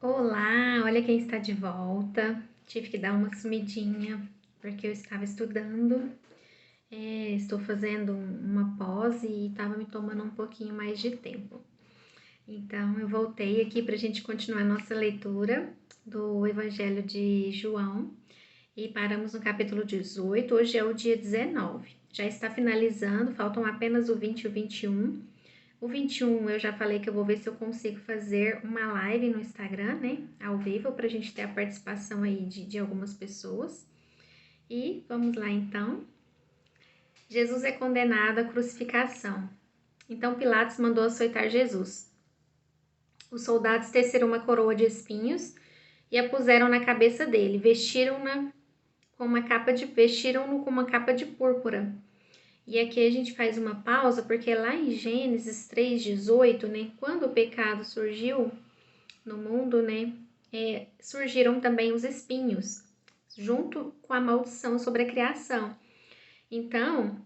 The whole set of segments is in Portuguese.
Olá, olha quem está de volta. Tive que dar uma sumidinha porque eu estava estudando. Estou fazendo uma pós e estava me tomando um pouquinho mais de tempo. Então eu voltei aqui para a gente continuar nossa leitura do Evangelho de João e paramos no capítulo 18. Hoje é o dia 19. Já está finalizando, faltam apenas o 20 e o 21. O 21 eu já falei que eu vou ver se eu consigo fazer uma live no Instagram, né? Ao vivo, para a gente ter a participação aí de algumas pessoas. E vamos lá então. Jesus é condenado à crucificação. Então Pilatos mandou açoitar Jesus. Os soldados teceram uma coroa de espinhos e a puseram na cabeça dele. Vestiram-no com uma capa de púrpura. E aqui a gente faz uma pausa, porque lá em Gênesis 3:18, né, quando o pecado surgiu no mundo, né, surgiram também os espinhos, junto com a maldição sobre a criação. Então,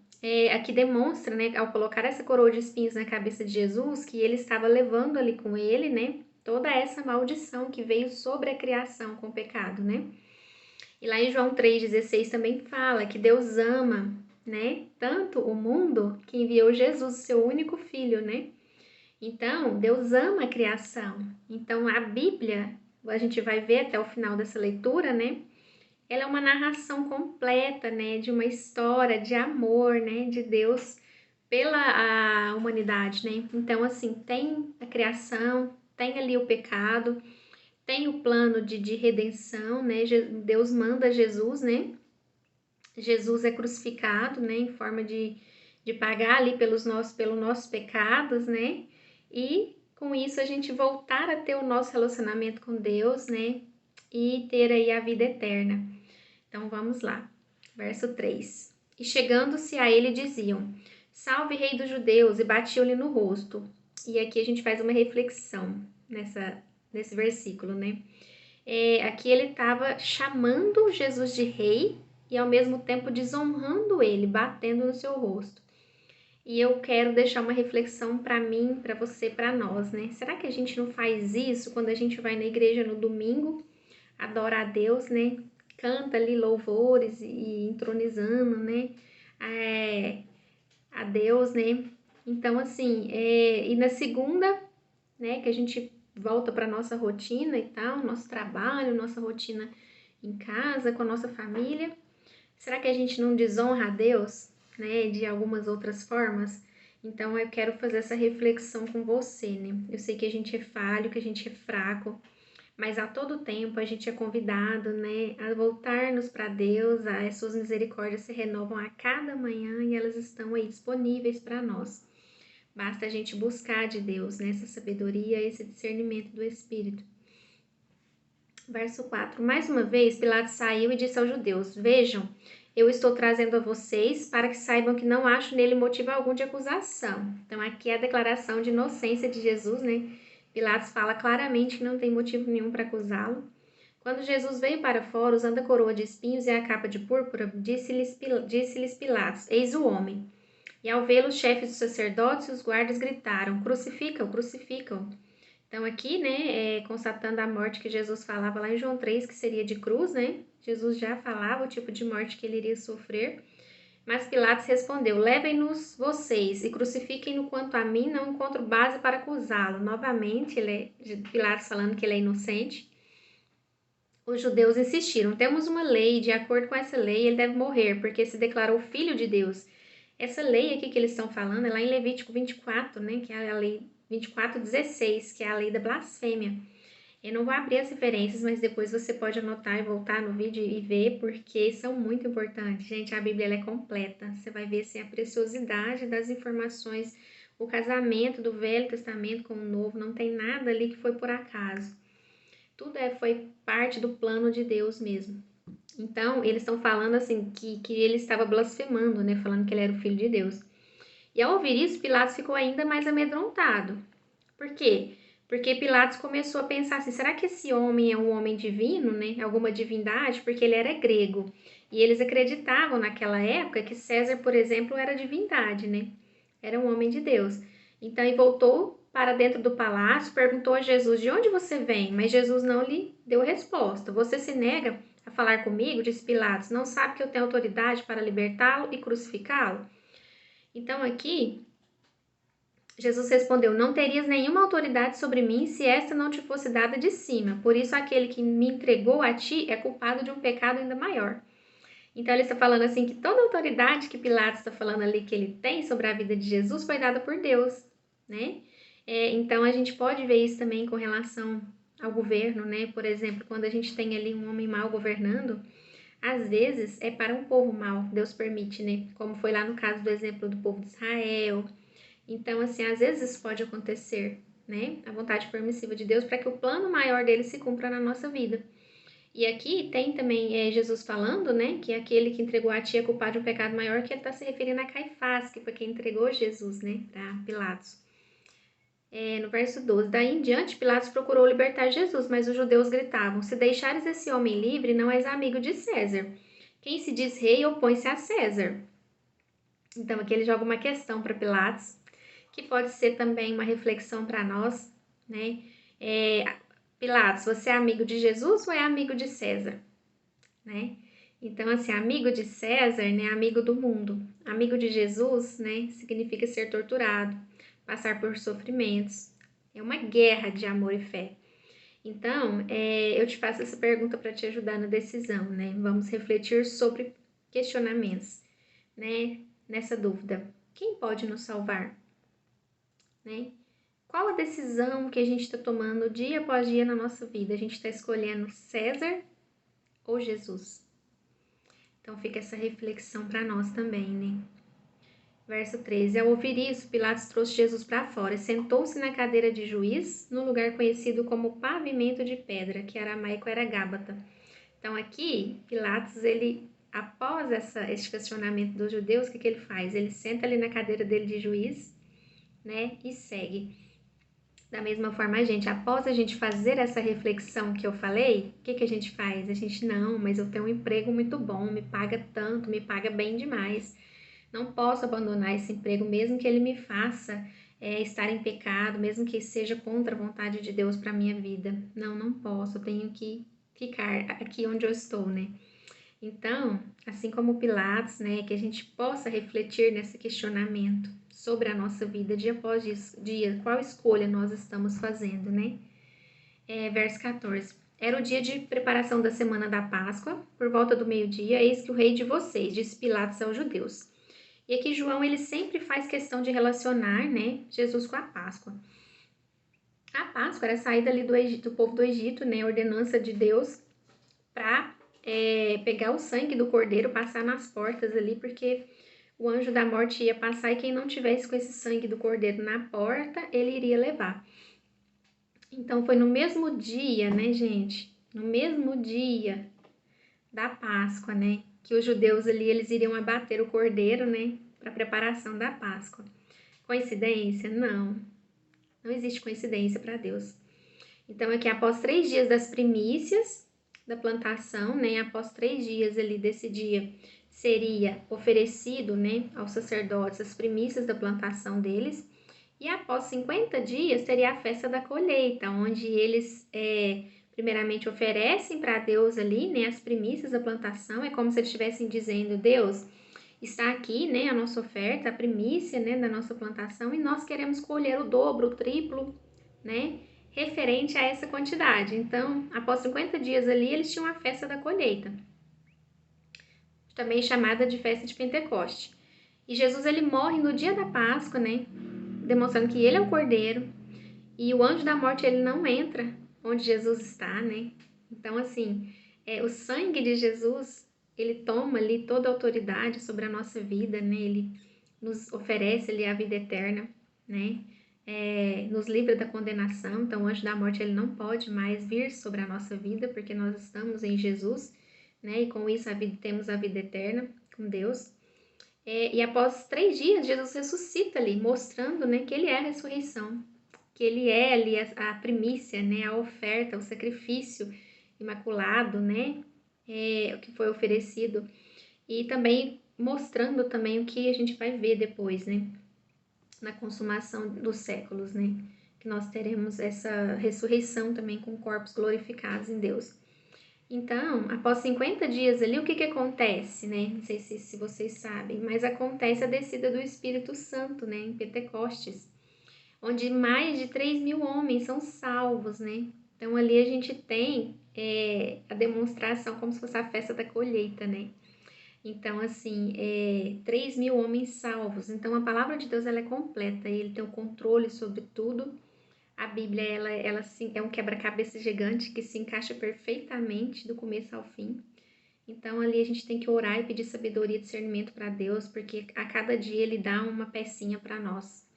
aqui demonstra, né, ao colocar essa coroa de espinhos na cabeça de Jesus, que ele estava levando ali com ele, né, toda essa maldição que veio sobre a criação com o pecado, né. E lá em João 3,16 também fala que Deus ama, né, tanto o mundo que enviou Jesus, seu único filho, né? Então, Deus ama a criação. Então, a Bíblia, a gente vai ver até o final dessa leitura, né? Ela é uma narração completa, né, de uma história de amor, né, de Deus pela a humanidade, né? Então, assim, tem a criação, tem ali o pecado, tem o plano de redenção, né? Deus manda Jesus, né? Jesus é crucificado, né? Em forma de pagar ali pelos nossos pecados, né? E com isso a gente voltar a ter o nosso relacionamento com Deus, né? E ter aí a vida eterna. Então vamos lá. Verso 3. E chegando-se a ele diziam: Salve, Rei dos Judeus, e batiam-lhe no rosto. E aqui a gente faz uma reflexão nesse versículo, né? Aqui ele estava chamando Jesus de rei e ao mesmo tempo desonrando ele, batendo no seu rosto. E eu quero deixar uma reflexão para mim, para você, para nós, né? Será que a gente não faz isso quando a gente vai na igreja no domingo, adora a Deus, né? Canta ali louvores e entronizando, né? A Deus, né? Então, assim, e na segunda, né, que a gente volta para nossa rotina e tal, nosso trabalho, nossa rotina em casa, com a nossa família, será que a gente não desonra a Deus, né, de algumas outras formas? Então eu quero fazer essa reflexão com você, né? Eu sei que a gente é falho, que a gente é fraco, mas a todo tempo a gente é convidado, né, a voltar-nos para Deus, as suas misericórdias se renovam a cada manhã e elas estão aí disponíveis para nós. Basta a gente buscar de Deus, né, essa sabedoria, esse discernimento do Espírito. Verso 4. Mais uma vez, Pilatos saiu e disse aos judeus: Vejam, eu estou trazendo a vocês para que saibam que não acho nele motivo algum de acusação. Então, aqui é a declaração de inocência de Jesus, né? Pilatos fala claramente que não tem motivo nenhum para acusá-lo. Quando Jesus veio para fora, usando a coroa de espinhos e a capa de púrpura, disse-lhes Pilatos: Eis o homem. E ao vê-lo, os chefes dos sacerdotes e os guardas gritaram: Crucifica-o, crucifica-o. Então aqui, né, constatando a morte que Jesus falava lá em João 3, que seria de cruz, né? Jesus já falava o tipo de morte que ele iria sofrer. Mas Pilatos respondeu: Levem-nos vocês e crucifiquem-no, quanto a mim não encontro base para acusá-lo. Novamente, Pilatos falando que ele é inocente. Os judeus insistiram: Temos uma lei, de acordo com essa lei ele deve morrer, porque se declarou filho de Deus. Essa lei aqui que eles estão falando é lá em Levítico 24, né, que é a lei 24:16, que é a lei da blasfêmia. Eu não vou abrir as referências, mas depois você pode anotar e voltar no vídeo e ver, porque são muito importantes. Gente, a Bíblia ela é completa. Você vai ver assim, a preciosidade das informações, o casamento do Velho Testamento com o Novo, não tem nada ali que foi por acaso. Tudo foi parte do plano de Deus mesmo. Então, eles estão falando assim, que ele estava blasfemando, né? Falando que ele era o filho de Deus. E ao ouvir isso, Pilatos ficou ainda mais amedrontado. Por quê? Porque Pilatos começou a pensar assim, será que esse homem é um homem divino, né? Alguma divindade? Porque ele era grego. E eles acreditavam naquela época que César, por exemplo, era divindade, né? Era um homem de Deus. Então, ele voltou para dentro do palácio, perguntou a Jesus: de onde você vem? Mas Jesus não lhe deu resposta. Você se nega a falar comigo, disse Pilatos, não sabe que eu tenho autoridade para libertá-lo e crucificá-lo? Então aqui, Jesus respondeu: não terias nenhuma autoridade sobre mim se esta não te fosse dada de cima. Por isso aquele que me entregou a ti é culpado de um pecado ainda maior. Então ele está falando assim que toda a autoridade que Pilatos está falando ali que ele tem sobre a vida de Jesus foi dada por Deus, né? Então a gente pode ver isso também com relação ao governo, né? Por exemplo, quando a gente tem ali um homem mau governando, às vezes é para um povo mau, Deus permite, né? Como foi lá no caso do exemplo do povo de Israel. Então, assim, às vezes isso pode acontecer, né? A vontade permissiva de Deus para que o plano maior dele se cumpra na nossa vida. E aqui tem também Jesus falando, né, que aquele que entregou a ti é culpado de um pecado maior, que ele está se referindo a Caifás, que foi quem entregou Jesus, né, para Pilatos. No verso 12, daí em diante, Pilatos procurou libertar Jesus, mas os judeus gritavam: se deixares esse homem livre, não és amigo de César. Quem se diz rei opõe-se a César. Então aqui ele joga uma questão para Pilatos, que pode ser também uma reflexão para nós, né? Pilatos, você é amigo de Jesus ou é amigo de César? Né? Então, assim, amigo de César, né, amigo do mundo. Amigo de Jesus, né, significa ser torturado, passar por sofrimentos. É uma guerra de amor e fé. Então, eu te faço essa pergunta para te ajudar na decisão, né? Vamos refletir sobre questionamentos, né? Nessa dúvida. Quem pode nos salvar? Né? Qual a decisão que a gente está tomando dia após dia na nossa vida? A gente está escolhendo César ou Jesus? Então fica essa reflexão para nós também, né? Verso 13. Ao ouvir isso, Pilatos trouxe Jesus para fora e sentou-se na cadeira de juiz, no lugar conhecido como pavimento de pedra, que aramaico era Gábata. Então aqui, Pilatos, ele, após esse questionamento dos judeus, o que ele faz? Ele senta ali na cadeira dele de juiz, né, e segue. Da mesma forma, após a gente fazer essa reflexão que eu falei, o que a gente faz? A gente, não, mas eu tenho um emprego muito bom, me paga tanto, me paga bem demais. Não posso abandonar esse emprego, mesmo que ele me faça estar em pecado, mesmo que seja contra a vontade de Deus para minha vida. Não posso, eu tenho que ficar aqui onde eu estou, né? Então, assim como Pilatos, né, que a gente possa refletir nesse questionamento sobre a nossa vida dia após dia, qual escolha nós estamos fazendo, né? Verso 14. Era o dia de preparação da semana da Páscoa, por volta do meio-dia, eis que o rei de vocês, disse Pilatos aos judeus. E aqui João, ele sempre faz questão de relacionar, né, Jesus com a Páscoa. A Páscoa era a saída ali do povo do Egito, né, a ordenança de Deus para pegar o sangue do cordeiro, passar nas portas ali, porque o anjo da morte ia passar e quem não tivesse com esse sangue do cordeiro na porta, ele iria levar. Então foi no mesmo dia, né, gente? No mesmo dia da Páscoa, né, que os judeus ali, eles iriam abater o cordeiro, né, para a preparação da Páscoa. Coincidência? Não. Não existe coincidência para Deus. Então aqui, após 3 dias das primícias da plantação, né, após 3 dias ali desse dia, seria oferecido, né, aos sacerdotes as primícias da plantação deles, e após 50 dias seria a festa da colheita, onde eles primeiramente oferecem para Deus ali, né, as primícias da plantação. É como se eles estivessem dizendo: Deus, está aqui, né, a nossa oferta, a primícia, né, da nossa plantação, e nós queremos colher o dobro, o triplo, né, referente a essa quantidade. Então, após 50 dias ali, eles tinham a festa da colheita, também chamada de festa de Pentecoste. E Jesus, ele morre no dia da Páscoa, né, demonstrando que ele é o Cordeiro, e o anjo da morte, ele não entra onde Jesus está, né. Então, assim, o sangue de Jesus, ele toma ali toda a autoridade sobre a nossa vida, né, ele nos oferece ali a vida eterna, né, nos livra da condenação. Então o anjo da morte, ele não pode mais vir sobre a nossa vida, porque nós estamos em Jesus, né, e com isso temos a vida eterna com Deus. E após 3 dias, Jesus ressuscita ali, mostrando, né, que ele é a ressurreição, que ele é ali a primícia, né, a oferta, o sacrifício imaculado, né, o que foi oferecido, e também mostrando também o que a gente vai ver depois, né, na consumação dos séculos, né. que nós teremos essa ressurreição também com corpos glorificados em Deus. Então, após 50 dias ali, o que acontece, né? Não sei se vocês sabem, mas acontece a descida do Espírito Santo, né? Em Pentecostes, onde mais de 3.000 homens são salvos, né? Então, ali a gente tem a demonstração como se fosse a festa da colheita, né? Então, assim, 3.000 homens salvos. Então, a palavra de Deus, ela é completa, ele tem o controle sobre tudo. A Bíblia, ela é um quebra-cabeça gigante que se encaixa perfeitamente do começo ao fim. Então, ali a gente tem que orar e pedir sabedoria e discernimento para Deus, porque a cada dia ele dá uma pecinha para nós.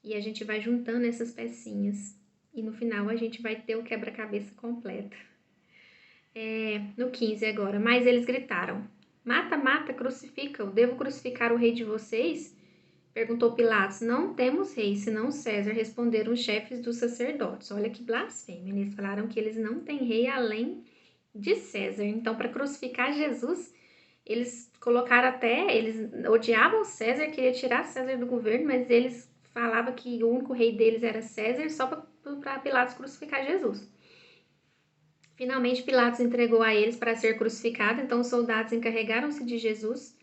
E a gente vai juntando essas pecinhas. E no final a gente vai ter o quebra-cabeça completo. No 15 agora. Mas eles gritaram: Mata, mata, crucifica-o. Devo crucificar o rei de vocês? Perguntou Pilatos. Não temos rei, senão César, responderam os chefes dos sacerdotes. Olha que blasfêmia. Eles falaram que eles não têm rei além de César. Então, para crucificar Jesus, eles colocaram eles odiavam César, queriam tirar César do governo, mas eles falavam que o único rei deles era César, só para Pilatos crucificar Jesus. Finalmente, Pilatos entregou a eles para ser crucificado, então os soldados encarregaram-se de Jesus.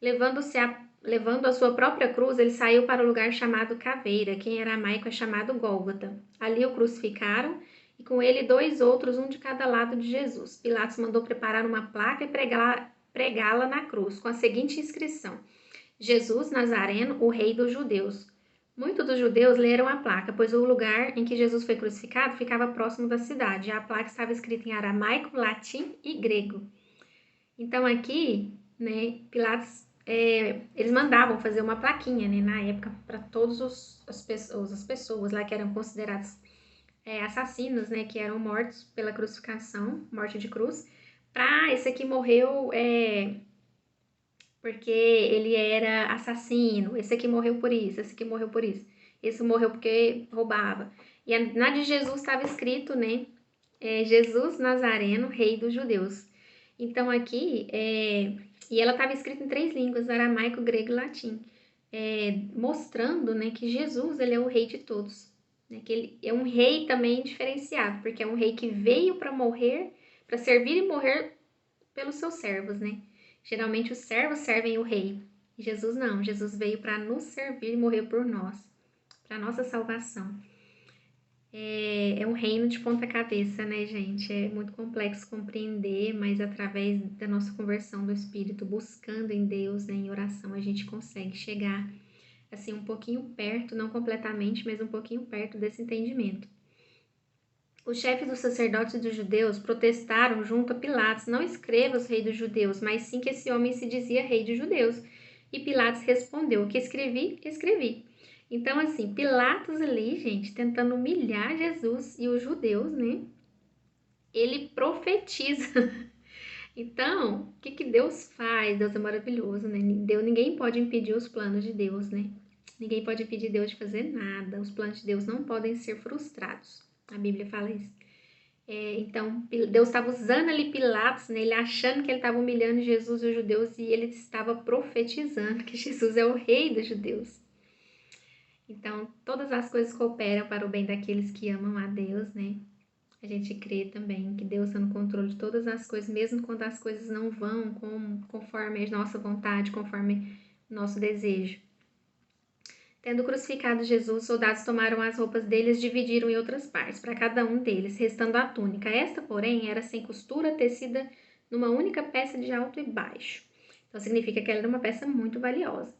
Levando a sua própria cruz, ele saiu para o lugar chamado Caveira, que em aramaico é chamado Gólgota. Ali o crucificaram, e com ele 2 outros, um de cada lado de Jesus. Pilatos mandou preparar uma placa e pregá-la na cruz, com a seguinte inscrição: Jesus Nazareno, o rei dos judeus. Muitos dos judeus leram a placa, pois o lugar em que Jesus foi crucificado ficava próximo da cidade. A placa estava escrita em aramaico, latim e grego. Então aqui, né, Pilatos, eles mandavam fazer uma plaquinha, né, na época, para todas as pessoas lá que eram consideradas assassinos, né, que eram mortos pela crucificação, morte de cruz, para esse aqui morreu porque ele era assassino, esse aqui morreu por isso, esse aqui morreu por isso, esse morreu porque roubava. E na de Jesus estava escrito, né, Jesus Nazareno, rei dos judeus. Então aqui, e ela estava escrita em 3 línguas, aramaico, grego e latim, mostrando, né, que Jesus, ele é o rei de todos, né, que ele é um rei também diferenciado, porque é um rei que veio para morrer, para servir e morrer pelos seus servos, né? Geralmente os servos servem o rei. Jesus não, Jesus veio para nos servir e morrer por nós, para nossa salvação. É um reino de ponta cabeça, né, gente? É muito complexo compreender, mas através da nossa conversão do Espírito, buscando em Deus, né, em oração, a gente consegue chegar, assim, um pouquinho perto, não completamente, mas um pouquinho perto desse entendimento. Os chefes dos sacerdotes dos judeus protestaram junto a Pilatos: não escrevas rei dos judeus, mas sim que esse homem se dizia rei dos judeus. E Pilatos respondeu: o que escrevi, escrevi. Então, assim, Pilatos ali, gente, tentando humilhar Jesus e os judeus, né? Ele profetiza. Então, o que Deus faz? Deus é maravilhoso, né? Ninguém pode impedir os planos de Deus, né? Ninguém pode impedir Deus de fazer nada. Os planos de Deus não podem ser frustrados. A Bíblia fala isso. Então, Deus estava usando ali Pilatos, né? Ele achando que ele estava humilhando Jesus e os judeus, e ele estava profetizando que Jesus é o rei dos judeus. Então, todas as coisas cooperam para o bem daqueles que amam a Deus, né? A gente crê também que Deus está no controle de todas as coisas, mesmo quando as coisas não vão conforme a nossa vontade, conforme o nosso desejo. Tendo crucificado Jesus, os soldados tomaram as roupas deles e dividiram em outras partes, para cada um deles, restando a túnica. Esta, porém, era sem costura, tecida numa única peça de alto e baixo. Então, significa que ela era uma peça muito valiosa.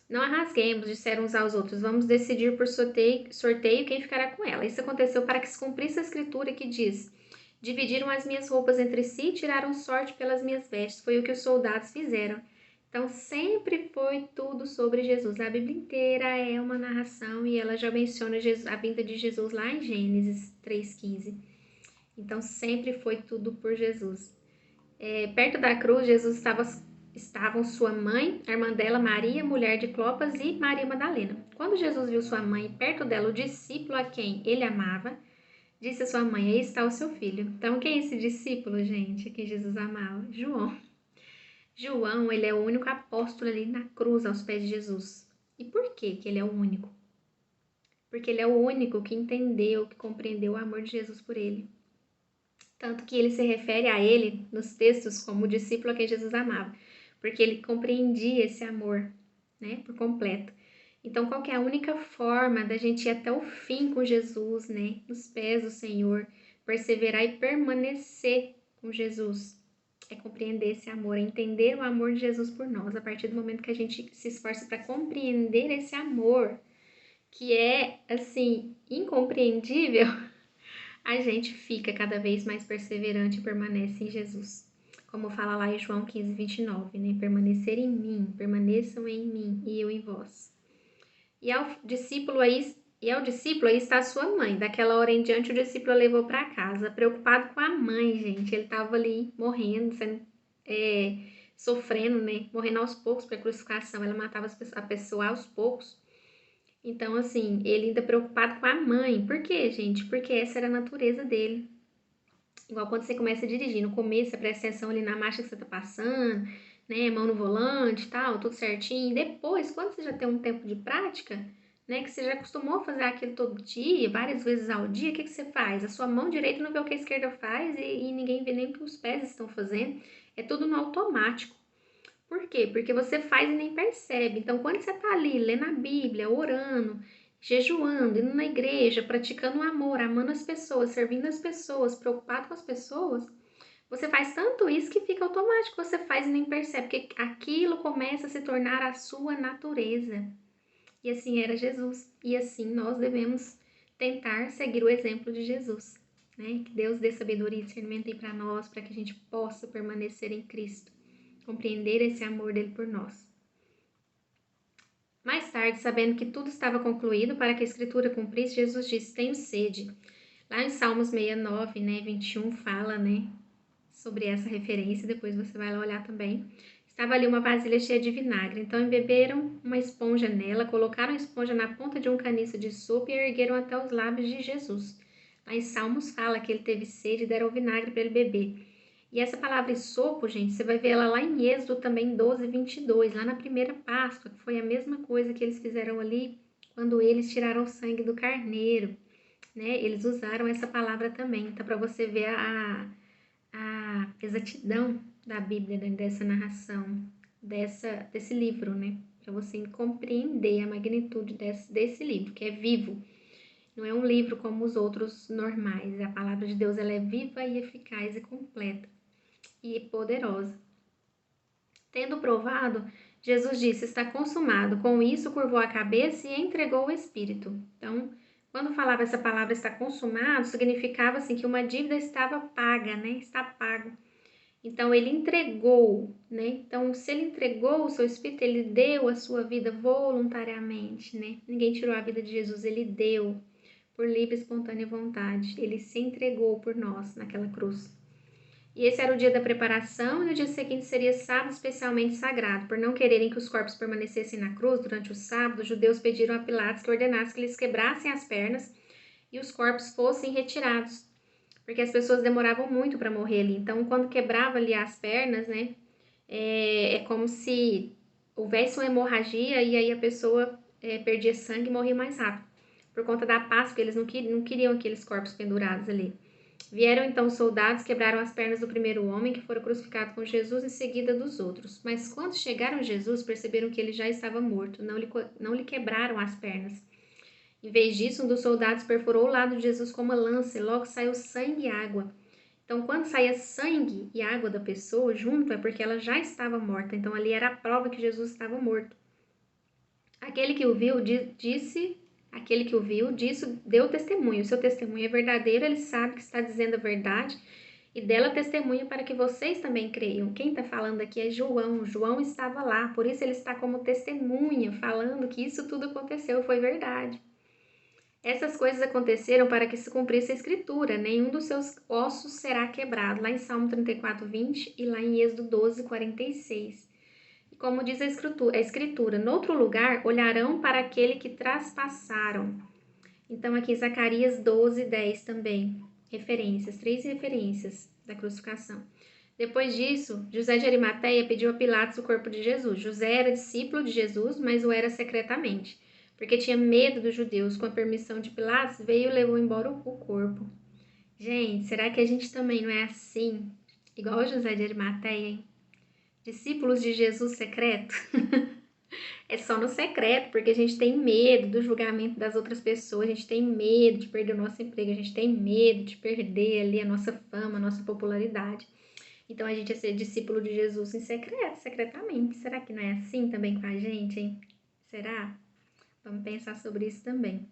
Não a rasguemos, disseram uns aos outros, vamos decidir por sorteio quem ficará com ela. Isso aconteceu para que se cumprisse a escritura que diz: dividiram as minhas roupas entre si e tiraram sorte pelas minhas vestes. Foi o que os soldados fizeram. Então, sempre foi tudo sobre Jesus. A Bíblia inteira é uma narração e ela já menciona a vinda de Jesus lá em Gênesis 3,15. Então, sempre foi tudo por Jesus. Perto da cruz, Jesus estavam sua mãe, a irmã dela, Maria, mulher de Clopas, e Maria Madalena. Quando Jesus viu sua mãe e perto dela o discípulo a quem ele amava, disse a sua mãe: aí está o seu filho. Então, quem é esse discípulo, gente, que Jesus amava? João, ele é o único apóstolo ali na cruz, aos pés de Jesus. E por que ele é o único? porque ele é o único que entendeu, que compreendeu o amor de Jesus por ele. Tanto que ele se refere a ele nos textos como o discípulo a quem Jesus amava, porque ele compreendia esse amor, né, por completo. Então, qual que é a única forma da gente ir até o fim com Jesus, né, nos pés do Senhor, perseverar e permanecer com Jesus? É compreender esse amor, é entender o amor de Jesus por nós. A partir do momento que a gente se esforça para compreender esse amor, que é, assim, incompreendível, a gente fica cada vez mais perseverante e permanece em Jesus. Como fala lá em João 15, 29, né? Permanecer em mim, permaneçam em mim e eu em vós. E ao discípulo aí está a sua mãe. Daquela hora em diante, o discípulo a levou para casa, preocupado com a mãe, gente. Ele estava ali morrendo, sofrendo, né? Morrendo aos poucos para a crucificação. Ela matava a pessoa aos poucos. Então, assim, ele ainda preocupado com a mãe. Por quê, gente? Porque essa era a natureza dele. Igual quando você começa a dirigir, no começo você presta atenção ali na marcha que você tá passando, né, mão no volante e tal, tudo certinho. E depois, quando você já tem um tempo de prática, né, que você já acostumou a fazer aquilo todo dia, várias vezes ao dia, o que você faz? A sua mão direita não vê o que a esquerda faz e ninguém vê nem o que os pés estão fazendo. É tudo no automático. Por quê? Porque você faz e nem percebe. Então, quando você tá ali lendo a Bíblia, orando, jejuando, indo na igreja, praticando o amor, amando as pessoas, servindo as pessoas, preocupado com as pessoas, você faz tanto isso que fica automático, você faz e nem percebe, porque aquilo começa a se tornar a sua natureza. E assim era Jesus. E assim nós devemos tentar seguir o exemplo de Jesus. Né? Que Deus dê sabedoria e discernimento aí para nós, para que a gente possa permanecer em Cristo, compreender esse amor dele por nós. Mais tarde, sabendo que tudo estava concluído para que a Escritura cumprisse, Jesus disse: tenho sede. Lá em Salmos 69, né, 21, fala, né, sobre essa referência, depois você vai lá olhar também. Estava ali uma vasilha cheia de vinagre, então embeberam uma esponja nela, colocaram a esponja na ponta de um caniço de sopa e a ergueram até os lábios de Jesus. Lá em Salmos fala que ele teve sede e deram o vinagre para ele beber. E essa palavra sopo, gente, você vai ver ela lá em Êxodo também 12, 22, lá na primeira Páscoa, que foi a mesma coisa que eles fizeram ali quando eles tiraram o sangue do carneiro, né? Eles usaram essa palavra também, então para você ver a exatidão da Bíblia, né? Dessa narração, desse livro, né? Para você compreender a magnitude desse livro, que é vivo. Não é um livro como os outros normais. A palavra de Deus ela é viva e eficaz e completa e poderosa. Tendo provado, Jesus disse: está consumado. Com isso, curvou a cabeça e entregou o Espírito. Então, quando falava essa palavra está consumado, significava assim que uma dívida estava paga, né? Está pago. Então, ele entregou, né? Então, se ele entregou o seu Espírito, ele deu a sua vida voluntariamente, né? Ninguém tirou a vida de Jesus, ele deu por livre e espontânea vontade. Ele se entregou por nós naquela cruz. E esse era o dia da preparação e o dia seguinte seria sábado especialmente sagrado. Por não quererem que os corpos permanecessem na cruz durante o sábado, os judeus pediram a Pilatos que ordenasse que eles quebrassem as pernas e os corpos fossem retirados, porque as pessoas demoravam muito para morrer ali. Então, quando quebrava ali as pernas, né, é como se houvesse uma hemorragia e aí a pessoa perdia sangue e morria mais rápido. Por conta da Páscoa, eles não queriam aqueles corpos pendurados ali. Vieram então os soldados, quebraram as pernas do primeiro homem que fora crucificado com Jesus, em seguida dos outros. Mas quando chegaram a Jesus, perceberam que ele já estava morto, não lhe quebraram as pernas. Em vez disso, um dos soldados perfurou o lado de Jesus com uma lança e logo saiu sangue e água. Então, quando saía sangue e água da pessoa junto, é porque ela já estava morta. Então, ali era a prova que Jesus estava morto. Aquele que o viu deu testemunho. O seu testemunho é verdadeiro, ele sabe que está dizendo a verdade e dela testemunha para que vocês também creiam. Quem está falando aqui é João. João estava lá, por isso ele está como testemunha, falando que isso tudo aconteceu, foi verdade. Essas coisas aconteceram para que se cumprisse a escritura, nenhum dos seus ossos será quebrado, lá em Salmo 34, 20 e lá em Êxodo 12, 46. E como diz a escritura, noutro lugar olharão para aquele que traspassaram. Então aqui Zacarias 12, 10 também, três referências da crucificação. Depois disso, José de Arimateia pediu a Pilatos o corpo de Jesus. José era discípulo de Jesus, mas o era secretamente, porque tinha medo dos judeus. Com a permissão de Pilatos, veio e levou embora o corpo. Gente, será que a gente também não é assim? Igual José de Arimateia, hein? Discípulos de Jesus secreto? É só no secreto, porque a gente tem medo do julgamento das outras pessoas, a gente tem medo de perder o nosso emprego, a gente tem medo de perder ali a nossa fama, a nossa popularidade. Então a gente é ser discípulo de Jesus em secreto, secretamente. Será que não é assim também com a gente, hein? Será? Vamos pensar sobre isso também.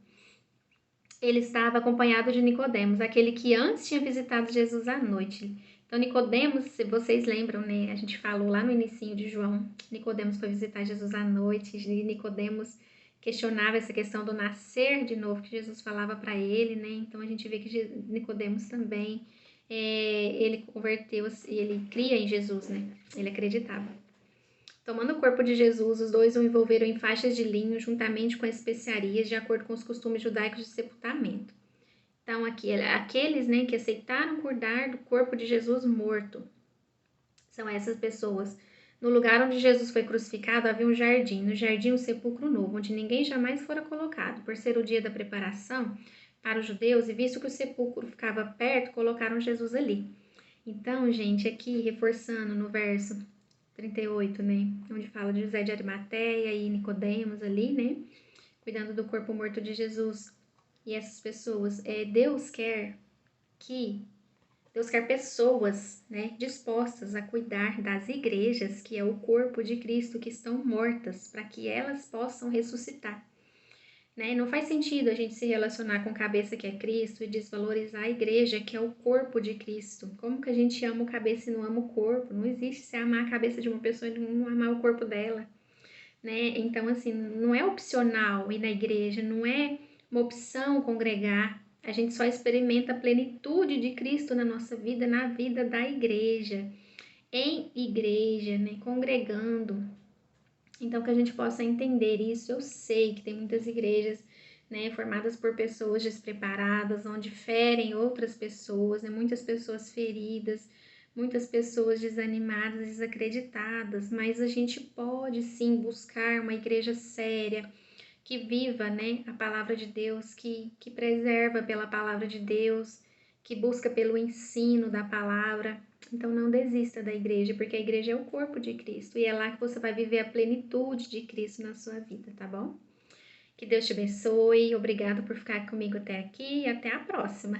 Ele estava acompanhado de Nicodemos, aquele que antes tinha visitado Jesus à noite. Então Nicodemos, se vocês lembram, né? A gente falou lá no inicinho de João, Nicodemos foi visitar Jesus à noite, e Nicodemos questionava essa questão do nascer de novo que Jesus falava para ele, né? Então a gente vê que Nicodemos também ele converteu, ele cria em Jesus, né? Ele acreditava. Tomando o corpo de Jesus, os dois o envolveram em faixas de linho, juntamente com especiarias, de acordo com os costumes judaicos de sepultamento. Então, aqui, aqueles, né, que aceitaram cuidar do corpo de Jesus morto, são essas pessoas. No lugar onde Jesus foi crucificado havia um jardim, no jardim um sepulcro novo, onde ninguém jamais fora colocado. Por ser o dia da preparação para os judeus, e visto que o sepulcro ficava perto, colocaram Jesus ali. Então, gente, aqui reforçando no verso 38, né? Onde fala de José de Arimateia e Nicodemos ali, né? Cuidando do corpo morto de Jesus. E essas pessoas, Deus quer pessoas, né, dispostas a cuidar das igrejas, que é o corpo de Cristo, que estão mortas, para que elas possam ressuscitar. Né? Não faz sentido a gente se relacionar com a cabeça que é Cristo e desvalorizar a igreja, que é o corpo de Cristo. Como que a gente ama o cabeça e não ama o corpo? Não existe se amar a cabeça de uma pessoa e não amar o corpo dela. Né? Então, assim, não é opcional ir na igreja, não é uma opção congregar. A gente só experimenta a plenitude de Cristo na nossa vida, na vida da igreja, em igreja, né? Congregando. Então, que a gente possa entender isso. Eu sei que tem muitas igrejas, né, formadas por pessoas despreparadas, onde ferem outras pessoas, né, muitas pessoas feridas, muitas pessoas desanimadas, desacreditadas, mas a gente pode sim buscar uma igreja séria, que viva, né, a palavra de Deus, que preserva pela palavra de Deus, que busca pelo ensino da palavra. Então não desista da igreja, porque a igreja é o corpo de Cristo e é lá que você vai viver a plenitude de Cristo na sua vida, tá bom? Que Deus te abençoe, obrigado por ficar comigo até aqui e até a próxima.